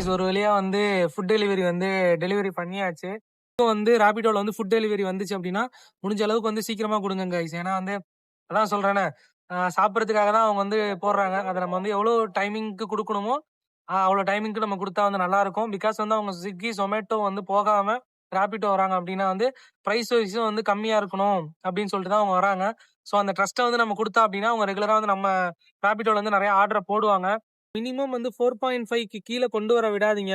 Guys ஒரு வழியா வந்து ஃபுட் டெலிவரி வந்து டெலிவரி பண்ணியாச்சு. இப்போ வந்து ராபிடோல வந்து ஃபுட் டெலிவரி வந்துச்சு அப்படின்னா, முடிஞ்ச அளவுக்கு வந்து சீக்கிரமா குடுங்க கைஸ். ஏன்னா வந்து அதான் சொல்றேனே, சாப்பிடுறதுக்காக தான் அவங்க வந்து போடுறாங்க. அத நம்ம வந்து எவ்வளோ டைமிங்க்கு குடுக்கணுமோ, அவ்வளோ டைமிங்க்கு நம்ம குடுத்தா வந்து நல்லாருக்கும். பிகாஸ் வந்து அவங்க Swiggy, Zomato வந்து போகாம ராபிடோ வராங்க அப்படின்னா வந்து, பிரைஸ் வைஸும் வந்து கம்மியா இருக்கணும் அப்படின்னு சொல்லிட்டு தான் அவங்க வராங்க. ஸோ அந்த ட்ரஸ்ட்ட வந்து நம்ம குடுத்தோம் அப்படின்னா, அவங்க ரெகுலரா வந்து நம்ம ராபிடோல வந்து நெறைய ஆர்டர போடுவாங்க. மினிமம் வந்து 4.5க்கு கீழ கொண்டு வர விடாதீங்க.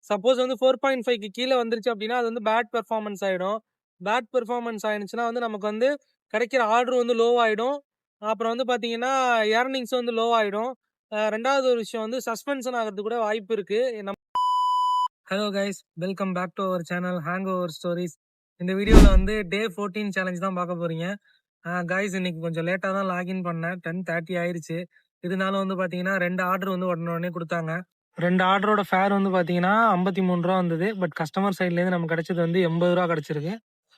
சப்போஸ் வந்து 4.5க்கு கீழ வந்துருச்சு அப்டின்னா, அது வந்து பேட் பெர்ஃபார்மன்ஸ் ஆயிடும். பேட் பெர்ஃபார்மன்ஸ் ஆயிடுச்சுன்னா வந்து நமக்கு வந்து கிடைக்கிற ஆர்டர் வந்து லோ ஆயிடும். அப்புறம் வந்து பார்த்தீங்கன்னா, ஏர்னிங்ஸ் வந்து லோ ஆயிடும். 2வது ஒரு விஷயம் வந்து சஸ்பென்ஷன் ஆகுறதுக்கு கூட வாய்ப்பு இருக்கு. Hello guys, welcome back to our channel hangover stories. இந்த வீடியோல வந்து டே 14 சேலஞ்ச் தான் பார்க்க போறீங்க. கைஸ் இன்னைக்கு கொஞ்சம் லேட்டா தான் லாகின் பண்ணேன். 10:30 ஆயிருச்சு. இதனால வந்து பார்த்தீங்கன்னா 2 ஆர்டர் வந்து உடனே குடுத்தாங்க. 2 ஆர்டரோட ஃபேர் வந்து பார்த்தீங்கன்னா ரூ. 53 வந்தது. பட் கஸ்டமர் சைட்லேருந்து நமக்கு கிடைச்சது வந்து ரூ. 80 கிடைச்சிருக்கு.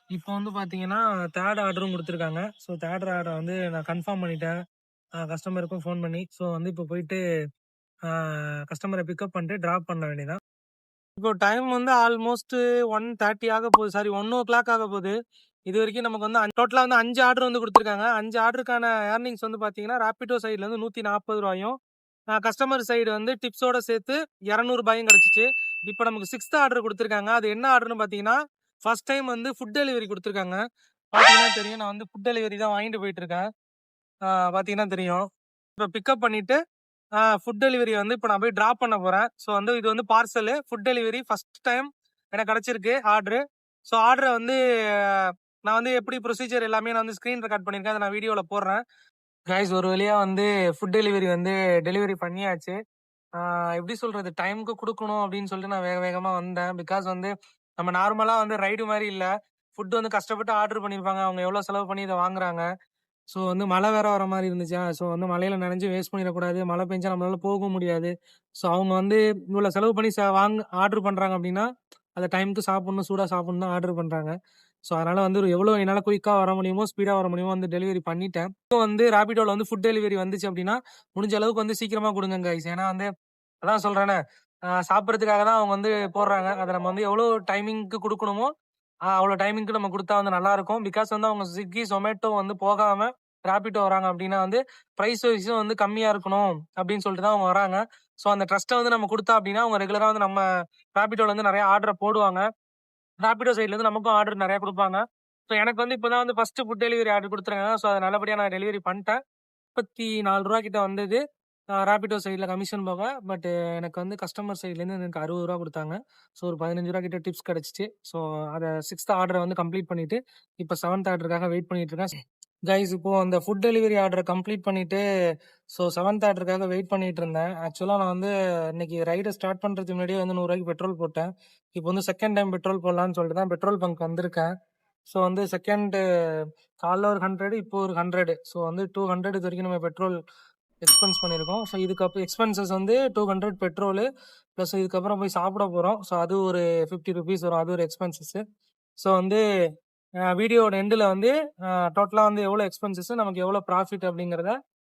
இப்போ வந்து பார்த்தீங்கன்னா 3rd ஆர்டரும் குடுத்துருக்காங்க. ஸோ 3rd ஆர்டர வந்து நான் கன்ஃபார்ம் பண்ணிட்டேன். கஸ்டமருக்கும் ஃபோன் பண்ணி. ஸோ வந்து இப்போ போயிட்டு கஸ்டமர பிக்கப் பண்ணிட்டு டிராப் பண்ண வேண்டியதான். இப்போ டைம் வந்து ஆல்மோஸ்ட் 1:30 ஆக போகுது. சாரி 1:00 ஆக போகுது. இதுவரைக்கும் நமக்கு வந்து டோட்டலா வந்து 5 ஆர்டர் வந்து குடுத்துருக்காங்க. 5 ஆர்டருக்கான ஏர்னிங்ஸ் வந்து பார்த்தீங்கன்னா, ராபிடோ சைட்ல இருந்து ரூ. 140யும், கஸ்டமர் சைடு வந்து டிப்ஸோட சேர்த்து ரூ. 200 கிடைச்சுச்சு. இப்போ நமக்கு 6th ஆர்டர் குடுத்துருக்காங்க. அது என்ன ஆர்டர்னு பார்த்தீங்கன்னா, ஃபர்ஸ்ட் டைம் வந்து ஃபுட் டெலிவரி குடுத்துருக்காங்க. பார்த்தீங்கன்னா தெரியும். நான் வந்து ஃபுட் டெலிவரி தான் வாங்கிட்டு போயிட்டு இருக்கேன். பார்த்தீங்கன்னா தெரியும். இப்போ பிக்கப் பண்ணிட்டு ஃபுட் டெலிவரி வந்து இப்போ நான் போய் டிராப் பண்ண போறேன். ஸோ வந்து இது வந்து parcel food delivery first time எனக்கு கிடைச்சிருக்கு ஆர்டரு. ஸோ ஆர்டர வந்து நான் வந்து எப்படி ப்ரொசீஜர் எல்லாமே நான் வந்து ஸ்க்ரீன் ரெக்கார்ட் பண்ணியிருக்கேன். அத நான் வீடியோல போடுறேன். கைஸ் ஒரு வழியா வந்து ஃபுட் டெலிவரி வந்து டெலிவரி பண்ணியாச்சு. எப்படி சொல்றது? டைம்க்கு குடுக்கணும் அப்படின்னு சொல்லிட்டு நான் வேக வேகமா வந்தேன். பிகாஸ் வந்து நம்ம நார்மலா வந்து ரைடு மாரி இல்ல. ஃபுட் வந்து கஷ்டப்பட்டு ஆர்டர் பண்ணியிருப்பாங்க. அவங்க எவ்வளோ செலவு பண்ணி இத வாங்குறாங்க. ஸோ வந்து மழை வேற வர மாரி இருந்துச்சா, ஸோ வந்து மழையில நனைஞ்சு வேஸ்ட் பண்ணிடக்கூடாது. மழை பெஞ்சா நம்மளால போகவும் முடியாது. ஸோ அவங்க வந்து இவ்வளோ செலவு பண்ணி ஆர்டர் பண்றாங்க அப்படின்னா, அத டைமுக்கு சாப்பிடணும், சூடா சாப்பிடணும் தான் ஆர்டர் பண்றாங்க. ஸோ அதனால வந்து எவ்வளோ என்னால குயிக்கா வர முடியுமோ, ஸ்பீடா வர முடியுமோ வந்து டெலிவரி பண்ணிட்டேன். இப்போ வந்து ராபிடோல வந்து ஃபுட் டெலிவரி வந்துச்சு அப்படின்னா, முடிஞ்ச அளவுக்கு வந்து சீக்கிரமா குடுங்க கைஸ். ஏன்னா வந்து அதான் சொல்றேனே, சாப்பிடுறதுக்காக தான் அவங்க வந்து போடுறாங்க. அத நம்ம வந்து எவ்வளோ டைமிங்க்கு குடுக்கணுமோ, அவ்வளோ டைமிங்க்கு நம்ம குடுத்தா வந்து நல்லாருக்கும். பிகாஸ் வந்து அவங்க Swiggy, Zomato வந்து போகாம ராபிடோ வராங்க அப்படின்னா வந்து, பிரைஸ் வைஸும் வந்து கம்மியா இருக்கணும் அப்படின்னு சொல்லிட்டு தான் அவங்க வராங்க. ஸோ அந்த ட்ரஸ்ட்ட வந்து நம்ம குடுத்தோம் அப்படின்னா, அவங்க ரெகுலரா வந்து நம்ம ராபிடோல வந்து நெறைய ஆர்டர போடுவாங்க. ராபிடோ சைட்ல இருந்து நமக்கும் ஆர்டர் நெறைய குடுப்பாங்க. ஸோ எனக்கு வந்து இப்ப தான் வந்து ஃபர்ஸ்ட் ஃபுட் டெலிவரி ஆர்டர் குடுத்துருக்காங்க. ஸோ அத நல்லபடியா நான் டெலிவரி பண்ட்டேன். ரூ. 34 கிட்ட வந்தது. ராபிடோ சைட்ல கமிஷன் போக. பட் எனக்கு வந்து கஸ்டமர் சைட்லேருந்து எனக்கு ரூ. 60 குடுத்தாங்க. ஸோ ஒரு ரூ. 15 கிட்ட டிப்ஸ் கிடைச்சுச்சு. ஸோ அத 6th ஆர்டர வந்து கம்ப்ளீட் பண்ணிட்டு, இப்ப 7th ஆர்டருக்காக வெயிட் பண்ணிட்டு இருக்கேன். கைஸ் இப்போ அந்த ஃபுட் டெலிவரி ஆர்டர கம்ப்ளீட் பண்ணிட்டு, ஸோ 7th ஆர்டருக்காக வெயிட் பண்ணிட்டு இருந்தேன். ஆக்சுவலா நான் வந்து இன்னைக்கு ரைட ஸ்டார்ட் பண்றதுக்கு முன்னாடியே வந்து ரூ. 100 பெட்ரோல் போட்டேன். இப்போ வந்து செகண்ட் டைம் பெட்ரோல் போடலான்னு சொல்லிட்டு தான் பெட்ரோல் பங்க் வந்திருக்கேன். ஸோ வந்து செகண்ட் காலைல ஒரு 100, இப்போ ஒரு 100. ஸோ வந்து 200 இது வரைக்கும் நம்ம பெட்ரோல் எக்ஸ்பென்ஸ் பண்ணியிருக்கோம். ஸோ இதுக்கப்புறம் எக்ஸ்பென்சஸ் வந்து 200 பெட்ரோலு ப்ளஸ் இதுக்கப்புறம் போய் சாப்பிட போறோம். ஸோ அது ஒரு ₹50 வரும். அது ஒரு எக்ஸ்பென்சஸ். ஸோ வந்து வீடியோட எண்டுல வந்து டோட்டலா வந்து எவ்வளோ எக்ஸ்பென்சஸ் நமக்கு எவ்வளோ ப்ராஃபிட் அப்படிங்கிறத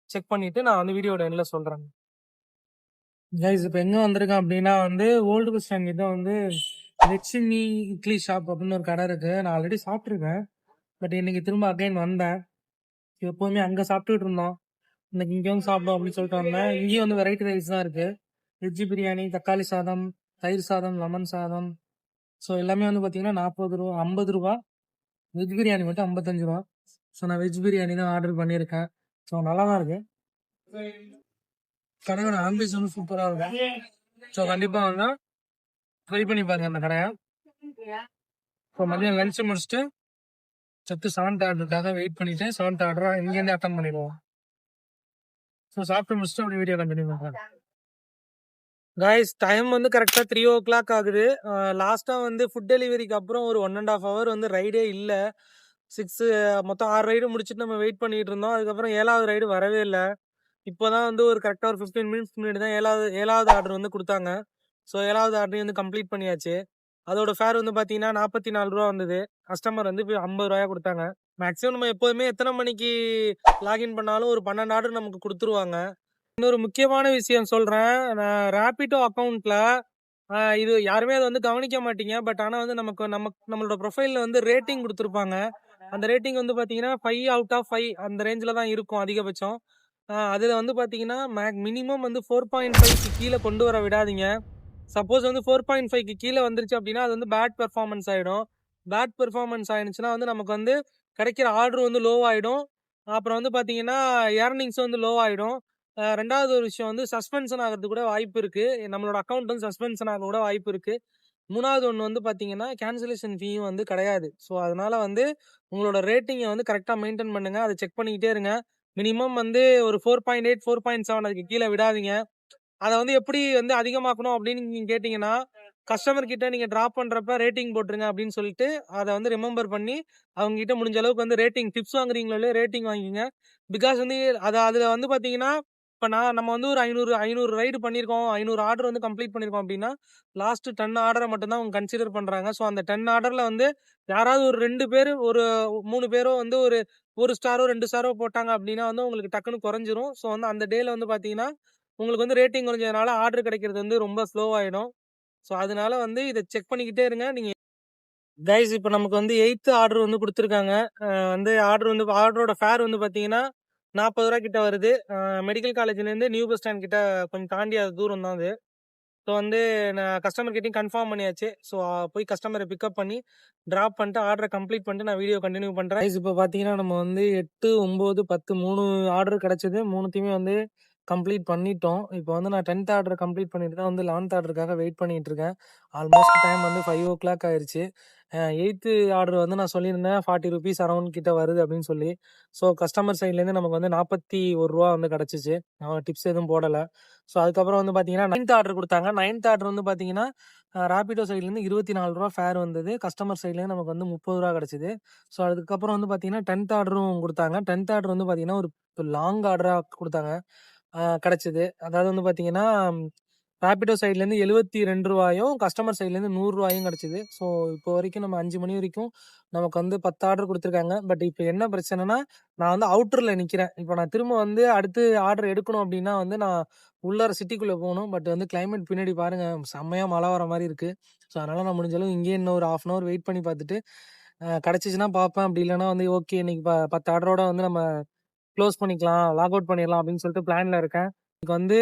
செக் பண்ணிட்டு நான் வந்து வீடியோட எண்ட்ல சொல்றேன். கைஸ் இப்போ எங்க வந்திருக்கேன் அப்படின்னா வந்து ஓல்டு பஸ் ஸ்டாண்ட் கிட்ட வந்து லட்சுமி இட்லி ஷாப் அப்படின்னு ஒரு கடை இருக்கு. நான் ஆல்ரெடி சாப்பிட்ருக்கேன். பட் இன்னைக்கு திரும்ப அகைன் வந்தேன். எப்போதுமே அங்க சாப்பிட்டுட்டு இருந்தோம். இன்னைக்கு இங்க வந்து சாப்பிடும் அப்படின்னு சொல்லிட்டு வந்தேன். இங்கேயும் வந்து வெரைட்டி ரைஸ் தான் இருக்கு. வெஜ் பிரியாணி, தக்காளி சாதம், தயிர் சாதம், லெமன் சாதம். ஸோ எல்லாமே வந்து பார்த்தீங்கன்னா ₹40, ₹50. வெஜ் பிரியாணி மட்டும் ₹55. ஸோ நான் வெஜ் பிரியாணி தான் ஆர்டர் பண்ணியிருக்கேன். ஸோ நல்லா தான் இருக்கு. கடையோட ஆம்பியன்ஸ் வந்து சூப்பராக இருக்கும். ஸோ கண்டிப்பாக வந்து ட்ரை பண்ணி பாருங்க அந்த கடையை. இப்போ மதியம் லஞ்ச் முடிச்சுட்டு சத்து 7th ஆர்டருக்காக வெயிட் பண்ணிட்டு 7th ஆர்டரா இங்கேருந்து அட்டன் பண்ணிடுவோம். ஸோ சாப்பிட்டு முடிச்சுட்டு அப்படியே வீடியோ கண்டினியூ பண்ணுறேன். கைஸ் டைம் வந்து கரெக்டாக 3:00 ஆகுது. லாஸ்ட்டாக வந்து ஃபுட் டெலிவரிக்கு அப்புறம் ஒரு 1.5 ஹவர் வந்து ரைடே இல்லை. 6 மொத்தம் 6 ரைடு முடிச்சுட்டு நம்ம வெயிட் பண்ணிட்டு இருந்தோம். அதுக்கப்புறம் 7வது ரைடு வரவே இல்லை. இப்போதான் வந்து ஒரு கரெக்டாக ஒரு 15 மினிட்ஸ் முன்னாடி தான் 7வது ஆர்டர் வந்து கொடுத்தாங்க. ஸோ 7வது ஆர்டரையும் வந்து கம்ப்ளீட் பண்ணியாச்சு. அதோட ஃபேர் வந்து பார்த்தீங்கன்னா ₹44 வந்தது. கஸ்டமர் வந்து இப்போ ₹50 கொடுத்தாங்க. மேக்ஸிமம் நம்ம எப்போதுமே எத்தனை மணிக்கு லாகின் பண்ணாலும் ஒரு 12 ஆர்டர் நமக்கு கொடுத்துருவாங்க. இன்னொரு முக்கியமான விஷயம் சொல்றேன். நான் ராபிடோ அக்கௌண்ட்ல இது யாருமே அத வந்து கவனிக்க மாட்டீங்க. பட் ஆனா வந்து நம்மளோட ப்ரொஃபைல்ல வந்து ரேட்டிங் குடுத்துருப்பாங்க. அந்த ரேட்டிங் வந்து பார்த்தீங்கன்னா, 5 அவுட் ஆஃப் 5 அந்த ரேஞ்ச்ல தான் இருக்கும் அதிகபட்சம். அதுல வந்து பார்த்தீங்கன்னா, மினிமம் வந்து 4.5க்கு கீழ கொண்டு வர விடாதீங்க. சப்போஸ் வந்து 4.5க்கு கீழ வந்துருச்சு அப்டின்னா, அது வந்து பேட் பெர்ஃபார்மன்ஸ் ஆயிடும். பேட் பெர்ஃபார்மன்ஸ் ஆயிடுச்சுன்னா வந்து நமக்கு வந்து கிடைக்கிற ஆர்டர் வந்து லோ ஆயிடும். அப்புறம் வந்து பார்த்தீங்கன்னா, ஏர்னிங்ஸ் வந்து லோ ஆயிடும். 2வது ஒரு விஷயம் வந்து சஸ்பென்ஷன் ஆகுறதுக்கு கூட வாய்ப்பு இருக்கு. நம்மளோட அக்கவுண்ட் வந்து சஸ்பென்ஷன் ஆக கூட வாய்ப்பு இருக்கு. 3வது ஒண்ணு வந்து பார்த்தீங்கன்னா, கேன்சலேஷன் ஃபீயும் வந்து கிடையாது. ஸோ, அதனால வந்து உங்களோட ரேட்டிங்க வந்து கரெக்ட்டா மெயின்டெயின் பண்ணுங்க. அத செக் பண்ணிக்கிட்டே இருங்க. மினிமம் வந்து ஒரு 4.8, 4.7 அதுக்கு கீழ விடாதீங்க. அத வந்து எப்படி வந்து அதிகமாக்கணும் அப்படின்னு நீங்க கேட்டீங்கன்னா, கஸ்டமர் கிட்ட நீங்க டிராப் பண்றப்ப ரேட்டிங் போட்டுருங்க அப்படின்னு சொல்லிட்டு, அத வந்து ரிமெம்பர் பண்ணி, அவங்க கிட்ட முடிஞ்ச அளவுக்கு வந்து ரேட்டிங் டிப்ஸ் வாங்குறீங்களோ இல்லையோ ரேட்டிங் வாங்கிக்கங்க. பிகாஸ் வந்து அதுல வந்து பார்த்தீங்கன்னா, இப்ப நம்ம வந்து ஒரு 500 ரைடு பண்ணியிருக்கோம். 500 ஆர்டர் வந்து கம்ப்ளீட் பண்ணியிருக்கோம் அப்படின்னா, லாஸ்ட் 10 ஆர்டர மட்டும் தான் அவங்க கன்சிடர் பண்றாங்க. ஸோ அந்த 10 ஆர்டர்ல வந்து யாராவது ஒரு 2 பேரு, ஒரு 3 பேரோ வந்து ஒரு 1 ஸ்டாரோ, 2 ஸ்டாரோ போட்டாங்க அப்படின்னா வந்து உங்களுக்கு டக்குனு குறைஞ்சிரும். ஸோ வந்து அந்த டேல வந்து பார்த்தீங்கன்னா, உங்களுக்கு வந்து ரேட்டிங் குறைஞ்சதுனால ஆர்டர் கிடைக்கிறது வந்து ரொம்ப ஸ்லோவாயிடும். ஸோ அதனால வந்து இத செக் பண்ணிக்கிட்டே இருங்க. நீங்க கைஸ் இப்ப நமக்கு வந்து 8த் ஆர்டர் வந்து குடுத்துருக்காங்க. வந்து ஆர்டரோட ஃபேர் வந்து பார்த்தீங்கன்னா, ரூ. 40 கிட்ட வருது. மெடிக்கல் காலேஜ்லேருந்து நியூ பஸ் ஸ்டாண்ட் கிட்ட கொஞ்சம் தாண்டி அது தூரம் தான் அது. ஸோ வந்து நான் கஸ்டமர் கிட்டயும் கன்ஃபார்ம் பண்ணியாச்சு. ஸோ போய் கஸ்டமர பிக்கப் பண்ணி, டிராப் பண்ணிட்டு ஆர்டர கம்ப்ளீட் பண்ணிட்டு நான் வீடியோ கன்டின்யூ பண்றேன். கைஸ் இப்ப பார்த்தீங்கன்னா, நம்ம வந்து 8, 9, 10 3 ஆர்டர் கிடைச்சது. 3த்தையுமே வந்து கம்ப்ளீட் பண்ணிட்டோம். இப்போ வந்து நான் 10த் ஆர்டர் கம்ப்ளீட் பண்ணிட்டு தான் வந்து 11த் ஆர்டருக்காக வெயிட் பண்ணிட்டு இருக்கேன். ஆல்மோஸ்ட் டைம் வந்து 5:00 ஆயிருச்சு. 8த் ஆர்டர் வந்து நான் சொல்லியிருந்தேன் ₹40 அரவுண்ட் கிட்ட வருது அப்படின்னு சொல்லி. ஸோ கஸ்டமர் சைட்லேருந்து நமக்கு வந்து ரூ. 41 வந்து கிடைச்சுச்சு. டிப்ஸ் எதுவும் போடல. ஸோ அதுக்கப்புறம் வந்து பார்த்தீங்கன்னா, 9த் ஆர்டர் குடுத்தாங்க. 9த் ஆர்டர் வந்து பார்த்தீங்கன்னா, ராபிடோ சைட்லேருந்து ரூ. 24 ஃபேர் வந்தது. கஸ்டமர் சைட்லேருந்து நமக்கு வந்து ரூ. 30 கிடைச்சது. ஸோ அதுக்கப்புறம் வந்து பார்த்தீங்கன்னா, 10த் ஆர்டரும் குடுத்தாங்க. 10த் ஆர்டர் வந்து பார்த்தீங்கன்னா, ஒரு லாங் ஆர்டரா குடுத்தாங்க. கிடைச்சது. அதாவது வந்து பார்த்தீங்கன்னா, ராபிடோ சைட்லேருந்து ரூ. 72யும், கஸ்டமர் சைட்லேருந்து ரூ. 100யும் கிடைச்சது. ஸோ இப்போ வரைக்கும் நம்ம 5 மணி வரைக்கும் நமக்கு வந்து 10 ஆர்டர் குடுத்துருக்காங்க. பட் இப்ப என்ன பிரச்சனைன்னா, நான் வந்து அவுட்டர்ல நிக்கிறேன். இப்ப நான் திரும்ப வந்து அடுத்து ஆர்டர் எடுக்கணும் அப்டின்னா வந்து நான் உள்ளார சிட்டிக்குள்ள போணும். பட் வந்து கிளைமேட் பின்னாடி பாருங்க செம்மையா மழை வர மாரி இருக்கு. ஸோ அதனால நான் முடிஞ்ச அளவு இங்கேயே இன்னும் ஒரு 1/2 அன் ஹவர் வெயிட் பண்ணி பார்த்துட்டு, கிடைச்சுச்சுன்னா பார்ப்பேன். அப்டி இல்லன்னா வந்து ஓகே இன்னைக்கு 10 ஆர்டரோட வந்து நம்ம க்ளோஸ் பண்ணிக்கலாம். லாக் அவுட் பண்ணிடலாம் அப்படின்னு சொல்லிட்டு பிளான்ல இருக்கேன். இன்னைக்கு வந்து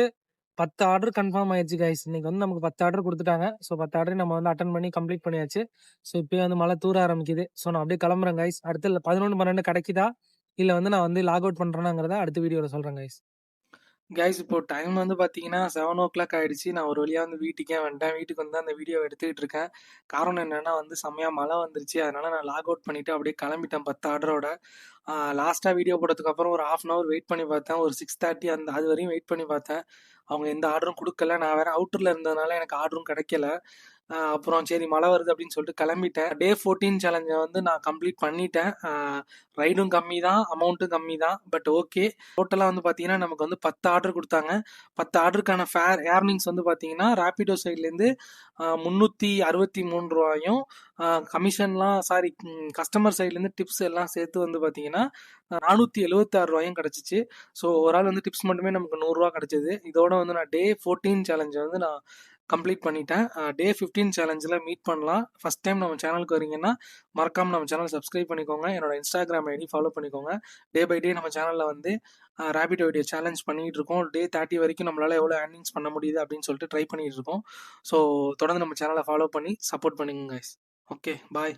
10 ஆர்டர் கன்ஃபார்ம் ஆயிருச்சு கைஸ். இன்னைக்கு வந்து நமக்கு 10 ஆர்டர் குடுத்துட்டாங்க. ஸோ 10 ஆர்டரையும் நம்ம வந்து அட்டெண்ட் பண்ணி கம்ப்ளீட் பண்ணியாச்சு. ஸோ இப்பயே வந்து மழை தூற ஆரம்பிக்குது. ஸோ நான் அப்படியே கிளம்புறேன் கைஸ். அடுத்து 11, 12 கிடைக்குதா? இல்ல வந்து நான் வந்து லாக் அவுட் பண்றேனாங்கிறத அடுத்த வீடியோல சொல்றேன் கைஸ். கைஸ் இப்போ டைம் வந்து பார்த்தீங்கன்னா 7:00 ஆயிடுச்சு. நான் ஒரு வழியா வந்து வீட்டுக்கே வந்துட்டேன். வீட்டுக்கு வந்து அந்த வீடியோ எடுத்துக்கிட்டு இருக்கேன். காரணம் என்னன்னா வந்து செம்மையா மழை வந்துருச்சு. அதனால நான் லாக் அவுட் பண்ணிட்டு அப்படியே கிளம்பிட்டேன் 10 ஆர்டரோட. லாஸ்ட்டா வீடியோ போட்டதுக்கு அப்புறம் ஒரு 1/2 அன் ஹவர் வெயிட் பண்ணி பார்த்தேன். ஒரு 6:30 அது வரையும் வெயிட் பண்ணி பார்த்தேன். அவங்க எந்த ஆர்டரும் குடுக்கல. நான் வேற அவுட்டர்ல இருந்ததுனால எனக்கு ஆர்டரும் கிடைக்கல. அப்புறம் சரி மழை வருது அப்படின்னு சொல்லிட்டு கிளம்பிட்டேன். டே 14 சேலஞ்ச வந்து நான் கம்ப்ளீட் பண்ணிட்டேன். ரைடும் கம்மி தான், அமௌண்ட்டும் கம்மி தான். But okay. டோட்டலா வந்து பார்த்தீங்கன்னா, நமக்கு வந்து 10 ஆர்டர் குடுத்தாங்க. 10 ஆர்டருக்கான ஏர்னிங்ஸ் வந்து பார்த்தீங்கன்னா, ராபிடோ சைட்லேருந்து ரூ. 363யும் கமிஷன்லாம் கஸ்டமர் சைட்லேருந்து டிப்ஸ் எல்லாம் சேர்த்து வந்து பார்த்தீங்கன்னா, ரூ. 476யும் கிடைச்சுச்சு. ஸோ ஒரு ஆள் வந்து டிப்ஸ் மட்டுமே நமக்கு ரூ. 100 கிடைச்சது. இதோட வந்து நான் டே 14 சேலஞ்ச வந்து நான் கம்ப்ளீட் பண்ணிட்டேன். டே 15 சேலஞ்சில் மீட் பண்ணலாம். ஃபர்ஸ்ட் டைம் நம்ம சேனலுக்கு வரீங்கன்னா மறக்காம நம்ம சேனல் சப்ஸ்கிரைப் பண்ணிக்கோங்க. என்னோட இன்ஸ்டாகிராம் ஐடி ஃபாலோ பண்ணிக்கோங்க. டே பை டே நம்ம சேனலில் வந்து ரேபிடோ வீடியோ சேலஞ்ச் பண்ணிட்டு இருக்கோம். டே 30 வரைக்கும் நம்மளால எவ்வளோ ஏர்னிங்ஸ் பண்ண முடியுது அப்படின்னு சொல்லிட்டு ட்ரை பண்ணிட்டு இருக்கோம். ஸோ தொடர்ந்து நம்ம சேனலை ஃபாலோ பண்ணி சப்போர்ட் பண்ணுங்க கைஸ். Okay bye.